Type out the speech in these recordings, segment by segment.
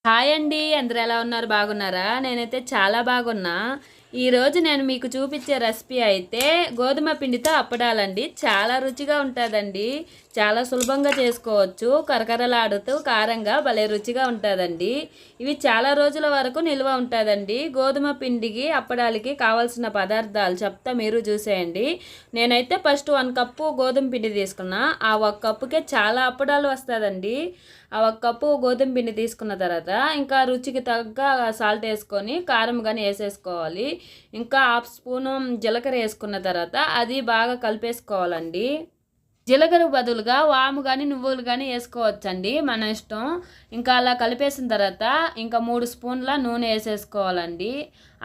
Hi అండి. అందరూ ఎలా ఉన్నారు? బాగున్నారా? నేనైతే చాలా బాగున్నా. ఈరోజు నేను మీకు చూపించే రెసిపీ అయితే గోధుమ పిండితో అప్పడాలండి. చాలా రుచిగా ఉంటుందండి. చాలా సులభంగా చేసుకోవచ్చు. కరకరలాడుతూ కారంగా భలే రుచిగా ఉంటుందండి. ఇవి చాలా రోజుల వరకు నిల్వ ఉంటుందండి. గోధుమ పిండికి అప్పడాలకి కావాల్సిన పదార్థాలు చెప్తా, మీరు చూసేయండి. నేనైతే ఫస్ట్ 1 కప్పు గోధుమ పిండి తీసుకున్నా. ఆ 1 కప్పుకే చాలా అప్పడాలు వస్తుందండి. ఆ 1 కప్పు గోధుమ పిండి తీసుకున్న తర్వాత ఇంకా రుచికి తగ్గ సాల్ట్ వేసుకొని కారం కానీ వేసేసుకోవాలి. ఇంకా హాఫ్ స్పూను జీలకర్ర వేసుకున్న తర్వాత అది బాగా కలిపేసుకోవాలండి. జీలకర్ర బదులుగా వాము కానీ నువ్వులు కానీ వేసుకోవచ్చండి, మన ఇష్టం. ఇంకా అలా కలిపేసిన తర్వాత ఇంకా 3 స్పూన్ల నూనె వేసేసుకోవాలండి.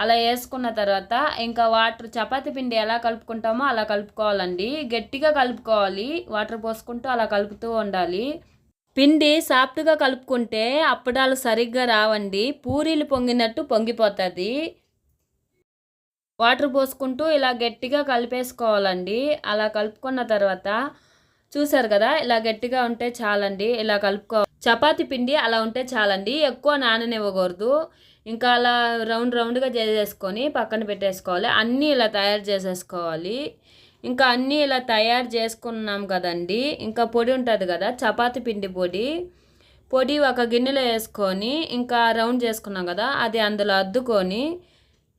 అలా వేసుకున్న తర్వాత ఇంకా వాటర్, చపాతీ పిండి ఎలా కలుపుకుంటామో అలా కలుపుకోవాలండి. గట్టిగా కలుపుకోవాలి, వాటర్ పోసుకుంటూ అలా కలుపుతూ ఉండాలి. పిండి సాఫ్ట్గా కలుపుకుంటే అప్పడాలు సరిగ్గా రావండి, పూరీలు పొంగినట్టు పొంగిపోతుంది. వాటర్ పోసుకుంటూ ఇలా గట్టిగా కలిపేసుకోవాలండి. అలా కలుపుకున్న తర్వాత చూసారు కదా, ఇలా గట్టిగా ఉంటే చాలండి. ఇలా చపాతీ పిండి అలా ఉంటే చాలండి, ఎక్కువ నాననివ్వకూడదు. ఇంకా అలా రౌండ్ రౌండ్గా చేసేసుకొని పక్కన పెట్టేసుకోవాలి. అన్నీ ఇలా తయారు చేసేసుకోవాలి. ఇంకా అన్నీ ఇలా తయారు చేసుకున్నాం కదండి. ఇంకా పొడి ఉంటుంది కదా, చపాతీ పిండి పొడి ఒక గిన్నెలో వేసుకొని ఇంకా రౌండ్ చేసుకున్నాం కదా, అది అందులో అద్దుకొని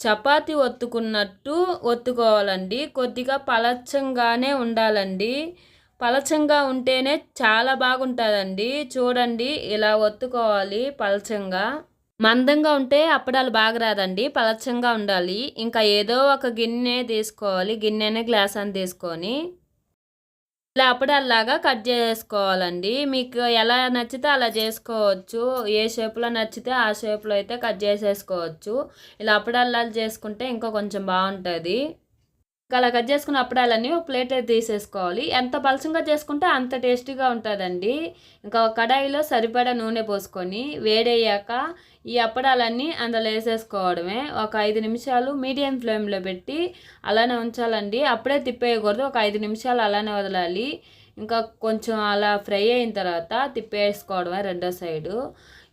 చపాతీ ఒత్తుకున్నట్టు ఒత్తుకోవాలండి. కొద్దిగా పలచంగానే ఉండాలండి. పలచంగా ఉంటేనే చాలా బాగుంటుందండి. చూడండి, ఇలా ఒత్తుకోవాలి పలచంగా. మందంగా ఉంటే అప్పడాలు బాగా రాదండి, పలచంగా ఉండాలి. ఇంకా ఏదో ఒక గిన్నె తీసుకోవాలి, గిన్నెనే గ్లాస్ అని తీసుకొని ఇలా అప్పడాల్లాగా కట్ చేసుకోవాలండి. మీకు ఎలా నచ్చితే అలా చేసుకోవచ్చు. ఏ షేప్లో నచ్చితే ఆ షేప్లో అయితే కట్ చేసేసుకోవచ్చు. ఇలా అప్పడాల్లా చేసుకుంటే ఇంకా కొంచెం బాగుంటుంది. అలా కట్ చేసుకున్న అప్పడాలన్నీ ఒక ప్లేట్ అయితే తీసేసుకోవాలి. ఎంత పలచంగా చేసుకుంటే అంత టేస్టీగా ఉంటుందండి. ఇంకా కడాయిలో సరిపడా నూనె పోసుకొని వేడయ్యాక ఈ అప్పడాలన్నీ అందులో వేసేసుకోవడమే. ఒక 5 నిమిషాలు మీడియం ఫ్లేమ్లో పెట్టి అలానే ఉంచాలండి. అప్పుడే తిప్పేయకూడదు, ఒక 5 నిమిషాలు అలానే వదలాలి. ఇంకా కొంచెం అలా ఫ్రై అయిన తర్వాత తిప్పేసుకోవడమే రెండో సైడు.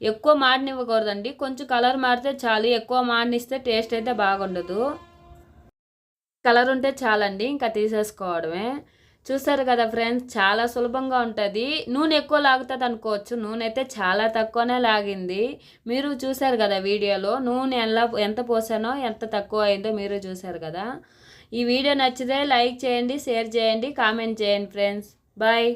ఎక్కువ మాడనివ్వకూడదండి, కొంచెం కలర్ మారితే చాలు. ఎక్కువ మాడనిస్తే టేస్ట్ అయితే బాగుండదు. కలర్ ఉంటే చాలండి, ఇంకా తీసేసుకోవడమే. చూసారు కదా ఫ్రెండ్స్, చాలా సులభంగా ఉంటుంది. నూనె ఎక్కువ లాగుతుంది అనుకోవచ్చు, నూనె అయితే చాలా తక్కువనే లాగింది. మీరు చూసారు కదా వీడియోలో, నూనె ఎంత పోసానో ఎంత తక్కువ అయిందో మీరు చూసారు కదా. ఈ వీడియో నచ్చితే లైక్ చేయండి, షేర్ చేయండి, కామెంట్ చేయండి ఫ్రెండ్స్. బాయ్.